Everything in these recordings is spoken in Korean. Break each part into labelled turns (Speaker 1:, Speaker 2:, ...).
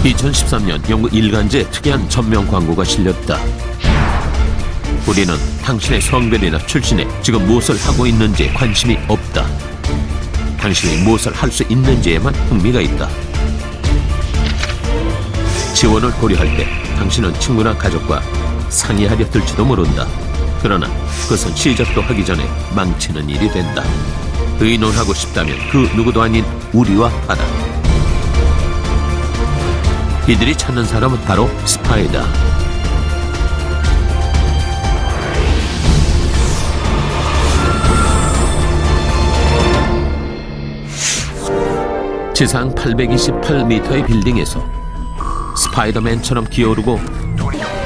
Speaker 1: 2013년 영국 일간지에 특이한 전면 광고가 실렸다. 우리는 당신의 성별이나 출신에 지금 무엇을 하고 있는지에 관심이 없다. 당신이 무엇을 할 수 있는지에만 흥미가 있다. 지원을 고려할 때 당신은 친구나 가족과 상의하려 들지도 모른다. 그러나 그것은 시작도 하기 전에 망치는 일이 된다. 의논하고 싶다면 그 누구도 아닌 우리와 하라. 이들이 찾는 사람은 바로 스파이다. 지상 828m의 빌딩에서 스파이더맨처럼 기어오르고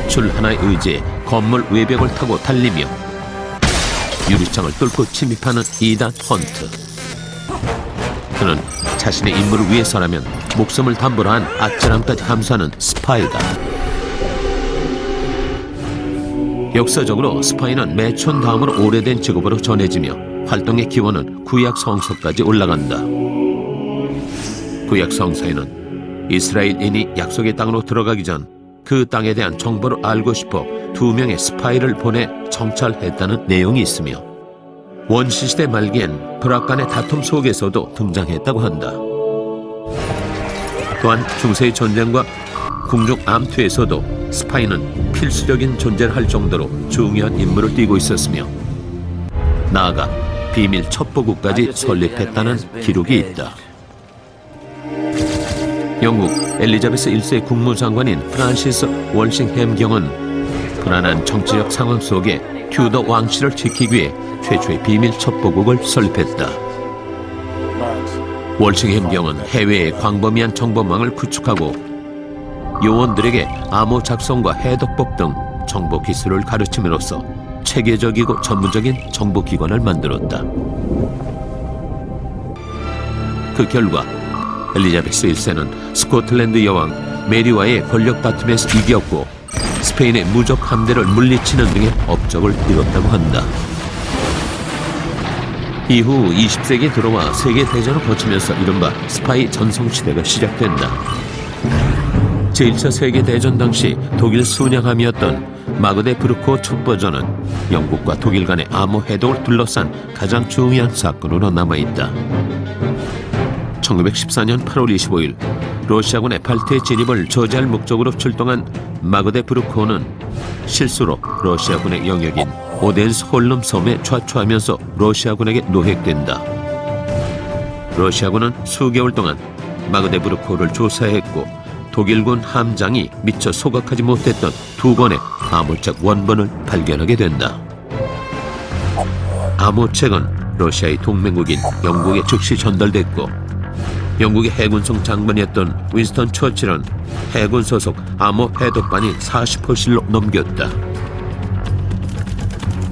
Speaker 1: 줄 하나의 의지에 건물 외벽을 타고 달리며 유리창을 뚫고 침입하는 이단 헌트. 그는 자신의 임무를 위해서라면 목숨을 담보로 한 아찔함까지 감수하는 스파이다. 역사적으로 스파이는 매춘 다음으로 오래된 직업으로 전해지며 활동의 기원은 구약 성서까지 올라간다. 구약 성서에는 이스라엘인이 약속의 땅으로 들어가기 전 그 땅에 대한 정보를 알고 싶어 2명의 스파이를 보내 정찰했다는 내용이 있으며 원시시대 말기엔 불악 간의 다툼 속에서도 등장했다고 한다. 또한 중세의 전쟁과 궁중 암투에서도 스파이는 필수적인 존재를 할 정도로 중요한 임무를 띠고 있었으며 나아가 비밀 첩보국까지 설립했다는 기록이 있다. 영국 엘리자베스 1세 국무장관인 프란시스 월싱햄 경은 불안한 정치적 상황 속에 튜더 왕실을 지키기 위해 최초의 비밀 첩보국을 설립했다. 월싱햄 경은 해외의 광범위한 정보망을 구축하고 요원들에게 암호 작성과 해독법 등 정보 기술을 가르침으로써 체계적이고 전문적인 정보기관을 만들었다. 그 결과 엘리자베스 1세는 스코틀랜드 여왕 메리와의 권력 다툼에서 이겼고 스페인의 무적 함대를 물리치는 등의 업적을 이뤘다고 한다. 이후 20세기에 들어와 세계대전을 거치면서 이른바 스파이 전성시대가 시작된다. 제1차 세계대전 당시 독일 순양함이었던 마그데 브루코 첩보전은 영국과 독일 간의 암호 해독을 둘러싼 가장 중요한 사건으로 남아있다. 1914년 8월 25일 러시아군의 발트해 진입을 저지할 목적으로 출동한 마그데 브루코는 실수로 러시아군의 영역인 오덴스 홀름 섬에 좌초하면서 러시아군에게 노획된다. 러시아군은 수개월 동안 마그데 브루코를 조사했고 독일군 함장이 미처 소각하지 못했던 2권의 암호책 원본을 발견하게 된다. 암호책은 러시아의 동맹국인 영국에 즉시 전달됐고 영국의 해군성 장관이었던 윈스턴 처칠은 해군 소속 암호 해독반이 40호실로 넘겼다.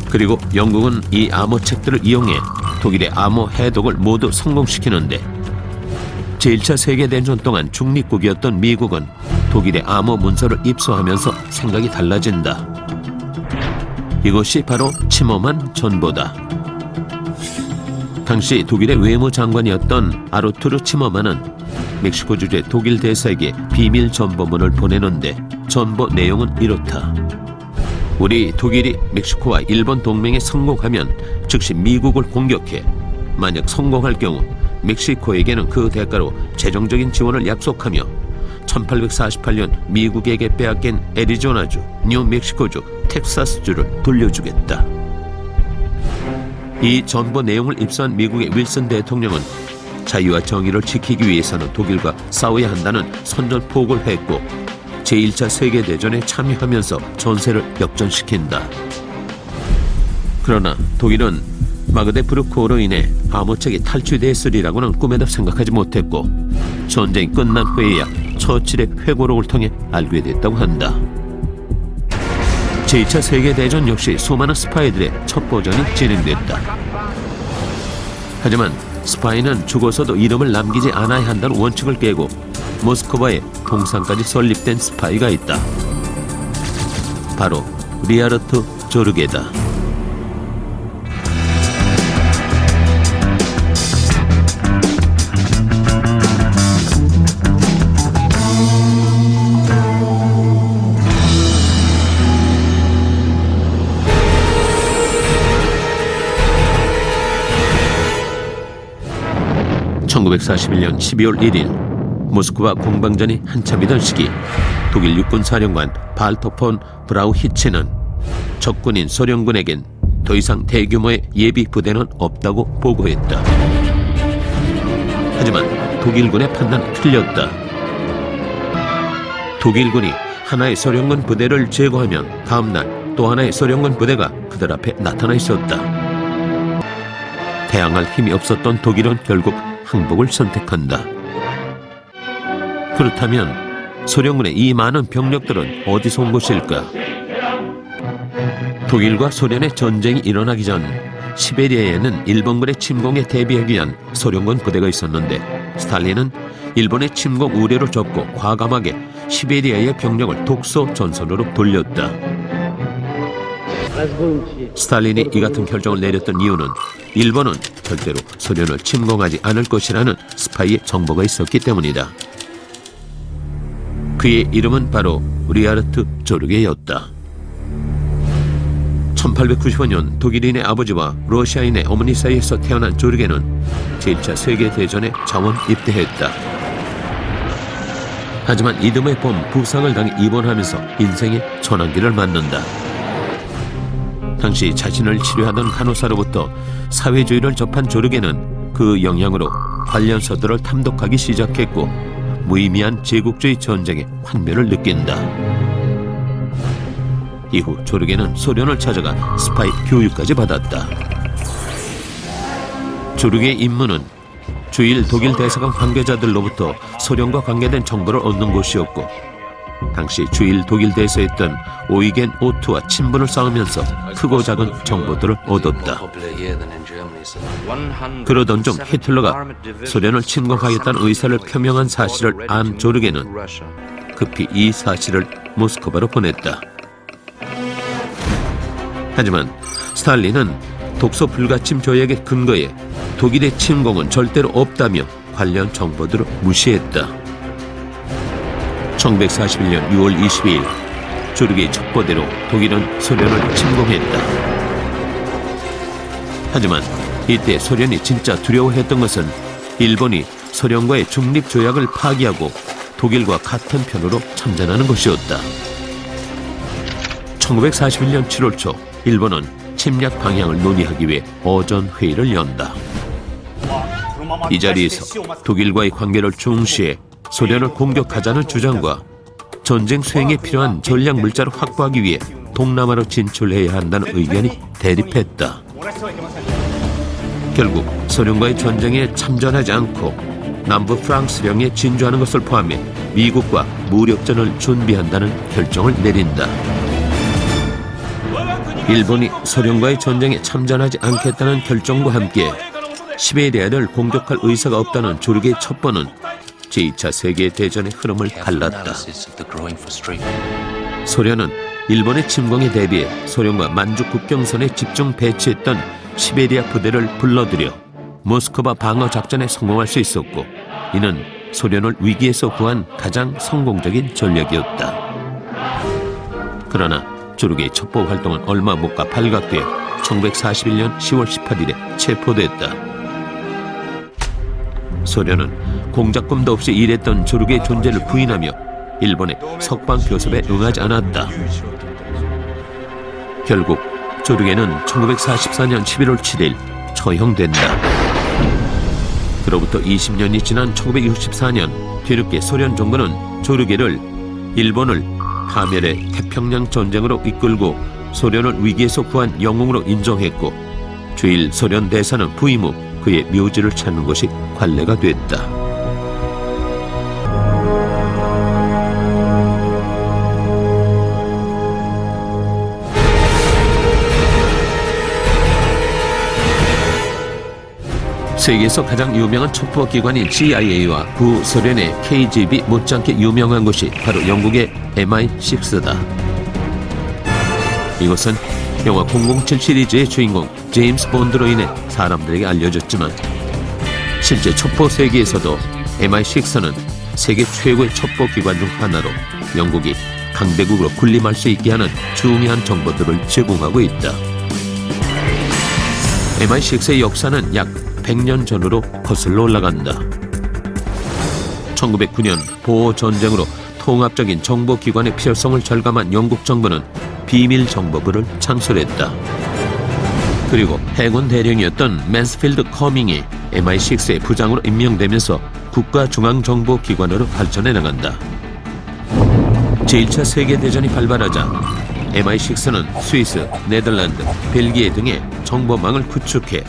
Speaker 1: 그리고 영국은 이 암호책들을 이용해 독일의 암호 해독을 모두 성공시키는데 제1차 세계대전 동안 중립국이었던 미국은 독일의 암호 문서를 입수하면서 생각이 달라진다. 이것이 바로 침범한 전보다. 당시 독일의 외무장관이었던 아르투르 치머만은 멕시코 주재 독일 대사에게 비밀 전보문을 보내는데 전보 내용은 이렇다. 우리 독일이 멕시코와 일본 동맹에 성공하면 즉시 미국을 공격해 만약 성공할 경우 멕시코에게는 그 대가로 재정적인 지원을 약속하며 1848년 미국에게 빼앗긴 애리조나주, 뉴멕시코주, 텍사스주를 돌려주겠다. 이 전보 내용을 입수한 미국의 윌슨 대통령은 자유와 정의를 지키기 위해서는 독일과 싸워야 한다는 선전포고를 했고 제1차 세계대전에 참여하면서 전세를 역전시킨다. 그러나 독일은 마그데 브루코로 인해 암호책이 탈취됐으리라고는 꿈에도 생각하지 못했고 전쟁이 끝난 후에야 처칠의 회고록을 통해 알게 됐다고 한다. 제2차 세계대전 역시 수많은 스파이들의 첩보전이 진행됐다. 하지만 스파이는 죽어서도 이름을 남기지 않아야 한다는 원칙을 깨고 모스크바에 동상까지 설립된 스파이가 있다. 바로 리하르트 조르게다. 1941년 12월 1일 모스크바 공방전이 한참이던 시기 독일 육군 사령관 발터 폰 브라우히체는 적군인 소련군에겐 더 이상 대규모의 예비 부대는 없다고 보고했다. 하지만 독일군의 판단은 틀렸다. 독일군이 하나의 소련군 부대를 제거하면 다음날 또 하나의 소련군 부대가 그들 앞에 나타나 있었다. 대항할 힘이 없었던 독일은 결국 항복을 선택한다. 그렇다면 소련군의 이 많은 병력들은 어디서 온 것일까? 독일과 소련의 전쟁이 일어나기 전 시베리아에는 일본군의 침공에 대비하기 위한 소련군 부대가 있었는데 스탈린은 일본의 침공 우려를 접고 과감하게 시베리아의 병력을 독소 전선으로 돌렸다. 스탈린이 이 같은 결정을 내렸던 이유는 일본은 절대로 소련을 침공하지 않을 것이라는 스파이의 정보가 있었기 때문이다. 그의 이름은 바로 리하르트 조르게였다. 1895년 독일인의 아버지와 러시아인의 어머니 사이에서 태어난 조르게는 제1차 세계대전에 자원 입대했다. 하지만 이듬해 봄 부상을 당해 입원하면서 인생의 전환기를 맞는다. 당시 자신을 치료하던 간호사로부터 사회주의를 접한 조르게는 그 영향으로 관련서들을 탐독하기 시작했고 무의미한 제국주의 전쟁의 환멸을 느낀다. 이후 조르게는 소련을 찾아가 스파이 교육까지 받았다. 조르게의 임무는 주일 독일 대사관 관계자들로부터 소련과 관계된 정보를 얻는 것이었고 당시 주일 독일 대사였던 오이겐 오트와 친분을 쌓으면서 크고 작은 정보들을 얻었다. 그러던 중 히틀러가 소련을 침공하겠다는 의사를 표명한 사실을 안 조르게는 급히 이 사실을 모스크바로 보냈다. 하지만 스탈린은 독소 불가침 조약의 근거에 독일의 침공은 절대로 없다며 관련 정보들을 무시했다. 1941년 6월 22일 조르게의 첩보대로 독일은 소련을 침공했다. 하지만 이때 소련이 진짜 두려워했던 것은 일본이 소련과의 중립조약을 파기하고 독일과 같은 편으로 참전하는 것이었다. 1941년 7월 초 일본은 침략 방향을 논의하기 위해 어전회의를 연다. 이 자리에서 독일과의 관계를 중시해 소련을 공격하자는 주장과 전쟁 수행에 필요한 전략 물자를 확보하기 위해 동남아로 진출해야 한다는 의견이 대립했다. 결국 소련과의 전쟁에 참전하지 않고 남부 프랑스령에 진주하는 것을 포함해 미국과 무력전을 준비한다는 결정을 내린다. 일본이 소련과의 전쟁에 참전하지 않겠다는 결정과 함께 시베리아를 공격할 의사가 없다는 조르게의 첩보는 제2차 세계대전의 흐름을 갈랐다. 소련은 일본의 침공에 대비해 소련과 만주 국경선에 집중 배치했던 시베리아 부대를 불러들여 모스크바 방어 작전에 성공할 수 있었고 이는 소련을 위기에서 구한 가장 성공적인 전략이었다. 그러나 조르게의 첩보 활동은 얼마 못 가 발각돼 1941년 10월 18일에 체포됐다. 소련은 공작금도 없이 일했던 조르게의 존재를 부인하며 일본의 석방 교섭에 응하지 않았다. 결국 조르게는 1944년 11월 7일 처형된다. 그로부터 20년이 지난 1964년 뒤늦게 소련 정부는 조르게를 일본을 파멸의 태평양 전쟁으로 이끌고 소련을 위기에서 구한 영웅으로 인정했고 주일 소련 대사는 부임 후 그의 묘지를 찾는 것이 관례가 됐다. 세계에서 가장 유명한 첩보기관인 CIA와 구소련의 KGB 못지않게 유명한 곳이 바로 영국의 MI6다. 이것은 영화 007 시리즈의 주인공 제임스 본드로 인해 사람들에게 알려졌지만 실제 첩보 세계에서도 MI6는 세계 최고의 첩보기관 중 하나로 영국이 강대국으로 군림할 수 있게 하는 중요한 정보들을 제공하고 있다. MI6의 역사는 약 100년 전으로 거슬러 올라간다. 1909년 보호 전쟁으로 통합적인 정보기관의 필요성을 절감한 영국 정부는 비밀정보부를 창설했다. 그리고 해군 대령이었던 맨스필드 커밍이 MI6의 부장으로 임명되면서 국가중앙정보기관으로 발전해 나간다. 제1차 세계대전이 발발하자 MI6는 스위스, 네덜란드, 벨기에 등의 정보망을 구축해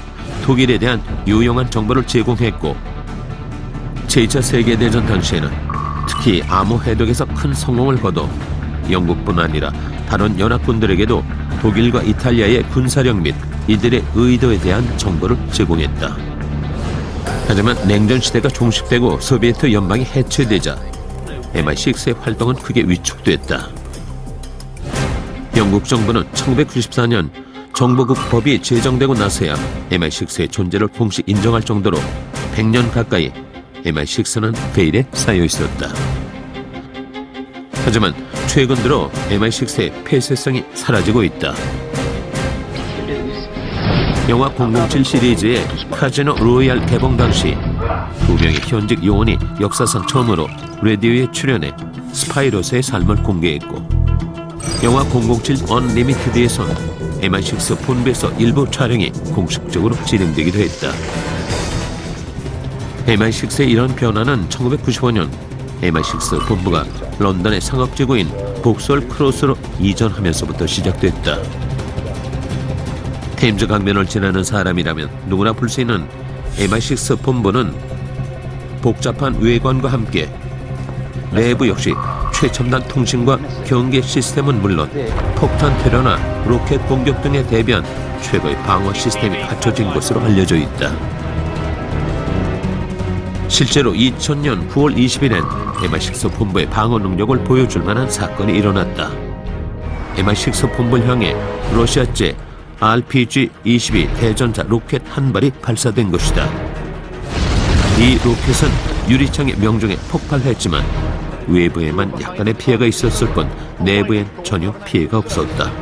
Speaker 1: 독일에 대한 유용한 정보를 제공했고, 제2차 세계대전 당시에는 특히 암호 해독에서 큰 성공을 거둬 영국뿐 아니라 다른 연합군들에게도 독일과 이탈리아의 군사력 및 이들의 의도에 대한 정보를 제공했다. 하지만 냉전 시대가 종식되고 소비에트 연방이 해체되자 MI6의 활동은 크게 위축됐다. 영국 정부는 1994년 정보국 법이 제정되고 나서야 MI6의 존재를 공식 인정할 정도로 100년 가까이 MI6는 베일에 쌓여 있었다. 하지만 최근 들어 MI6의 폐쇄성이 사라지고 있다. 영화 007 시리즈의 카지노 로얄 개봉 당시 2명의 현직 요원이 역사상 처음으로 라디오에 출연해 스파이로서의 삶을 공개했고, 영화 007 언리미티드에선 MI6 본부에서 일부 촬영이 공식적으로 진행되기도 했다. MI6의 이런 변화는 1995년 MI6 본부가 런던의 상업지구인 복솔 크로스로 이전하면서부터 시작됐다. 템즈 강변을 지나는 사람이라면 누구나 볼 수 있는 MI6 본부는 복잡한 외관과 함께 내부 역시 최첨단 통신과 경계 시스템은 물론 폭탄 테러나 로켓 공격 등에 대비한 최고의 방어 시스템이 갖춰진 것으로 알려져 있다. 실제로 2000년 9월 20일엔 MI6 본부의 방어 능력을 보여줄 만한 사건이 일어났다. MI6 본부를 향해 러시아제 RPG-22 대전차 로켓 한 발이 발사된 것이다. 이 로켓은 유리창의 명중에 폭발했지만 외부에만 약간의 피해가 있었을 뿐 내부엔 전혀 피해가 없었다.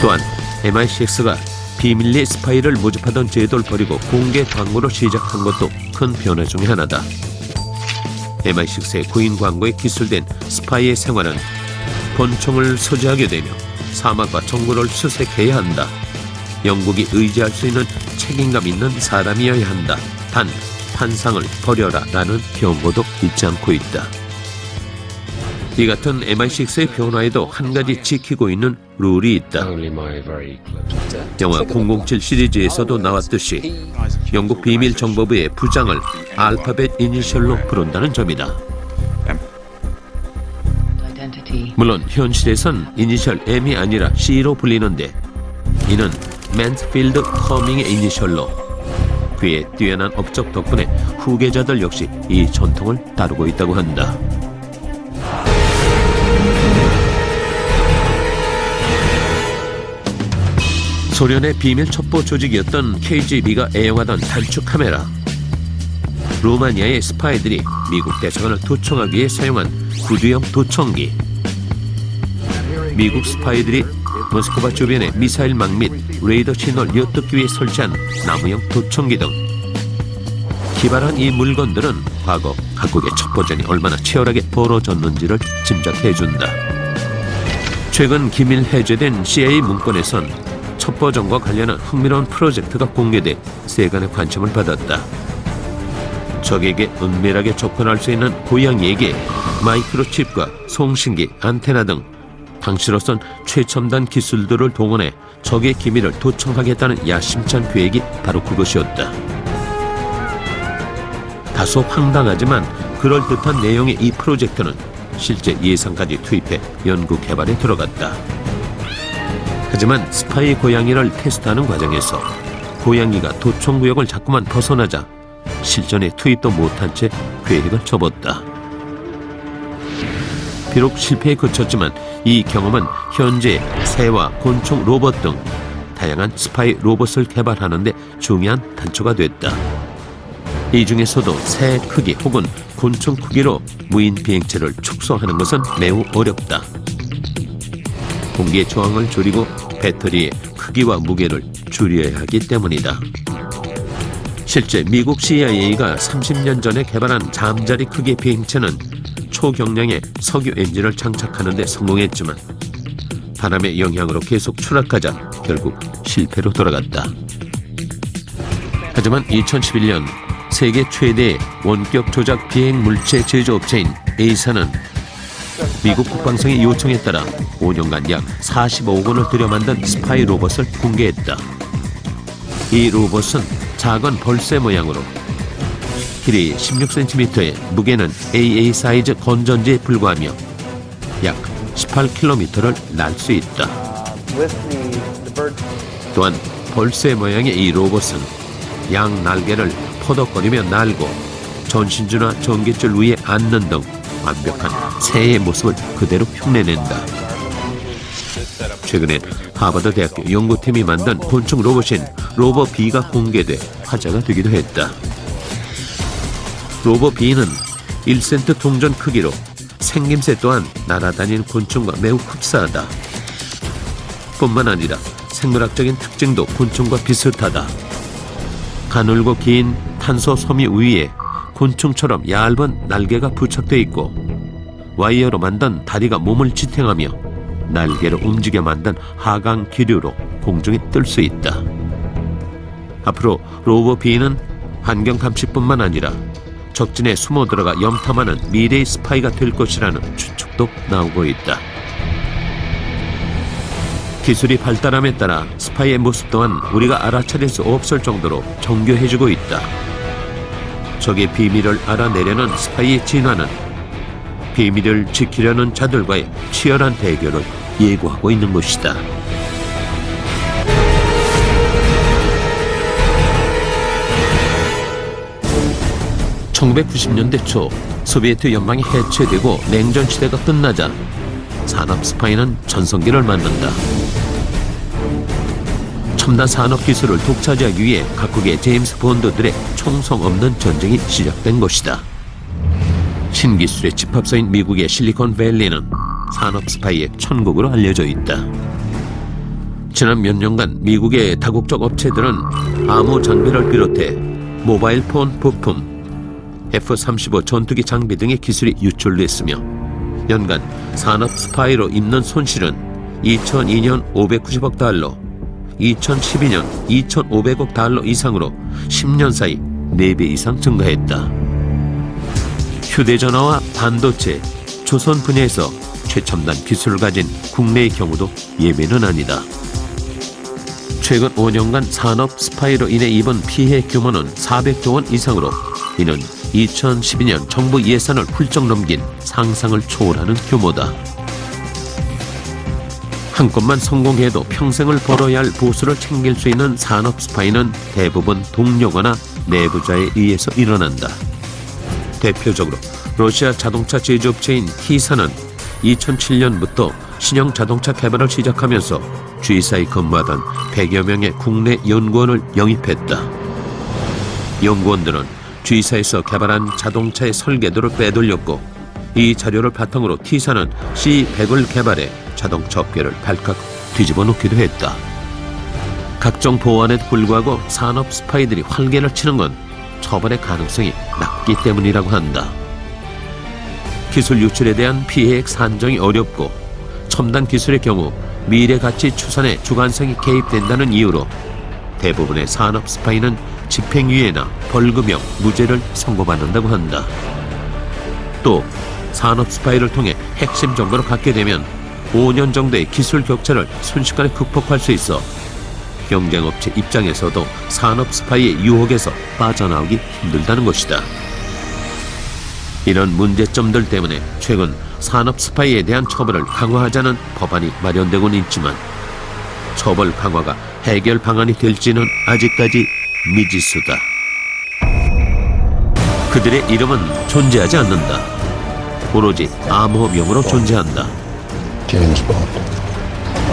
Speaker 1: 또한 MI6가 비밀리에 스파이를 모집하던 제도를 버리고 공개 광고로 시작한 것도 큰 변화 중의 하나다. MI6의 구인 광고에 기술된 스파이의 생활은 권총을 소지하게 되며 사막과 정글을 수색해야 한다. 영국이 의지할 수 있는 책임감 있는 사람이어야 한다. 단 환상을 버려라 라는 경고도 잊지 않고 있다. 이 같은 MI6의 변화에도 한 가지 지키고 있는 룰이 있다. 영화 007 시리즈에서도 나왔듯이 영국 비밀정보부의 부장을 알파벳 이니셜로 부른다는 점이다. 물론 현실에선 이니셜 M이 아니라 C로 불리는데, 이는 맨스필드 커밍의 이니셜로 그의 뛰어난 업적 덕분에 후계자들 역시 이 전통을 따르고 있다고 한다. 소련의 비밀 첩보 조직이었던 KGB가 애용하던 단축 카메라, 루마니아의 스파이들이 미국 대사관을 도청하기 위해 사용한 구두형 도청기, 미국 스파이들이 모스크바 주변의 미사일망 및 레이더 신호를 엿듣기 위해 설치한 나무형 도청기 등 기발한 이 물건들은 과거 각국의 첩보전이 얼마나 치열하게 벌어졌는지를 짐작해준다. 최근 기밀 해제된 CIA 문건에선 첩보전과 관련한 흥미로운 프로젝트가 공개돼 세간의 관심을 받았다. 적에게 은밀하게 접근할 수 있는 고양이에게 마이크로칩과 송신기, 안테나 등 당시로선 최첨단 기술들을 동원해 적의 기밀을 도청하겠다는 야심찬 계획이 바로 그것이었다. 다소 황당하지만 그럴듯한 내용의 이 프로젝트는 실제 예산까지 투입해 연구 개발에 들어갔다. 하지만 스파이 고양이를 테스트하는 과정에서 고양이가 도청구역을 자꾸만 벗어나자 실전에 투입도 못한 채 계획을 접었다. 비록 실패에 그쳤지만 이 경험은 현재 새와 곤충 로봇 등 다양한 스파이 로봇을 개발하는 데 중요한 단초가 됐다. 이 중에서도 새 크기 혹은 곤충 크기로 무인 비행체를 축소하는 것은 매우 어렵다. 공기의 저항을 줄이고 배터리의 크기와 무게를 줄여야 하기 때문이다. 실제 미국 CIA가 30년 전에 개발한 잠자리 크기 비행체는 초경량의 석유 엔진을 장착하는 데 성공했지만 바람의 영향으로 계속 추락하자 결국 실패로 돌아갔다. 하지만 2011년 세계 최대의 원격 조작 비행 물체 제조업체인 A사는 미국 국방성의 요청에 따라 5년간 약 45억 원을 들여 만든 스파이 로봇을 공개했다. 이 로봇은 작은 벌새 모양으로 길이 16cm에 무게는 AA 사이즈 건전지에 불과하며 약 18km를 날 수 있다. 또한 벌새 모양의 이 로봇은 양 날개를 퍼덕거리며 날고 전신주나 전깃줄 위에 앉는 등 완벽한 새의 모습을 그대로 흉내낸다. 최근엔 하버드 대학교 연구팀이 만든 곤충 로봇인 로버-B가 공개돼 화제가 되기도 했다. 로버-B는 1센트 동전 크기로 생김새 또한 날아다니는 곤충과 매우 흡사하다. 뿐만 아니라 생물학적인 특징도 곤충과 비슷하다. 가늘고 긴 탄소 섬유 위에 곤충처럼 얇은 날개가 부착돼 있고 와이어로 만든 다리가 몸을 지탱하며 날개를 움직여 만든 하강 기류로 공중에 뜰 수 있다. 앞으로 로버-B는 환경 감시뿐만 아니라 적진에 숨어 들어가 염탐하는 미래의 스파이가 될 것이라는 추측도 나오고 있다. 기술이 발달함에 따라 스파이의 모습 또한 우리가 알아차릴 수 없을 정도로 정교해지고 있다. 적의 비밀을 알아내려는 스파이의 진화는 비밀을 지키려는 자들과의 치열한 대결을 예고하고 있는 것이다. 1990년대 초 소비에트 연방이 해체되고 냉전 시대가 끝나자 산업 스파이는 전성기를 맞는다. 첨단 산업 기술을 독차지하기 위해 각국의 제임스 본드들의 총성 없는 전쟁이 시작된 것이다. 신기술의 집합소인 미국의 실리콘밸리는 산업 스파이의 천국으로 알려져 있다. 지난 몇 년간 미국의 다국적 업체들은 암호 장비를 비롯해 모바일 폰 부품, F-35 전투기 장비 등의 기술이 유출됐으며 연간 산업 스파이로 입는 손실은 2002년 590억 달러, 2012년 2,500억 달러 이상으로 10년 사이 4배 이상 증가했다. 휴대전화와 반도체, 조선 분야에서 최첨단 기술을 가진 국내의 경우도 예외는 아니다. 최근 5년간 산업 스파이로 인해 입은 피해 규모는 400조 원 이상으로 이는 2012년 정부 예산을 훌쩍 넘긴 상상을 초월하는 규모다. 한 건만 성공해도 평생을 벌어야 할 보수를 챙길 수 있는 산업 스파이는 대부분 동료거나 내부자에 의해서 일어난다. 대표적으로 러시아 자동차 제조업체인 T사는 2007년부터 신형 자동차 개발을 시작하면서 G사에 근무하던 100여 명의 국내 연구원을 영입했다. 연구원들은 G사에서 개발한 자동차의 설계도를 빼돌렸고 이 자료를 바탕으로 T사는 C100을 개발해 자동차 업계를 발칵 뒤집어 놓기도 했다. 각종 보안에도 불구하고 산업 스파이들이 활개를 치는 건 처벌의 가능성이 낮기 때문이라고 한다. 기술 유출에 대한 피해액 산정이 어렵고 첨단 기술의 경우 미래 가치 추산에 주관성이 개입된다는 이유로 대부분의 산업 스파이는 집행유예나 벌금형, 무죄를 선고받는다고 한다. 또 산업 스파이를 통해 핵심 정보를 갖게 되면 5년 정도의 기술 격차를 순식간에 극복할 수 있어 경쟁업체 입장에서도 산업 스파이의 유혹에서 빠져나오기 힘들다는 것이다. 이런 문제점들 때문에 최근 산업 스파이에 대한 처벌을 강화하자는 법안이 마련되고는 있지만 처벌 강화가 해결 방안이 될지는 아직까지 미지수다. 그들의 이름은 존재하지 않는다. 오로지 암호명으로 존재한다.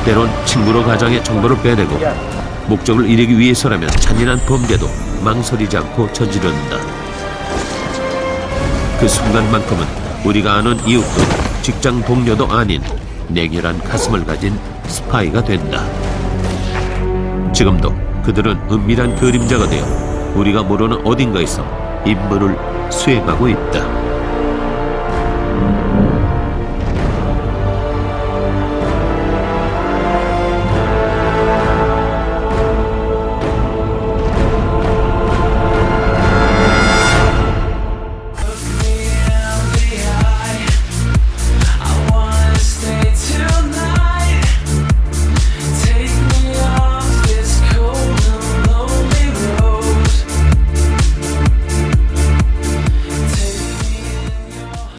Speaker 1: 때론 친구로 가장의 정보를 빼내고 목적을 이루기 위해서라면 잔인한 범죄도 망설이지 않고 저지른다. 그 순간만큼은 우리가 아는 이웃도 직장 동료도 아닌 냉혈한 가슴을 가진 스파이가 된다. 지금도 그들은 은밀한 그림자가 되어 우리가 모르는 어딘가에서 임무를 수행하고 있다.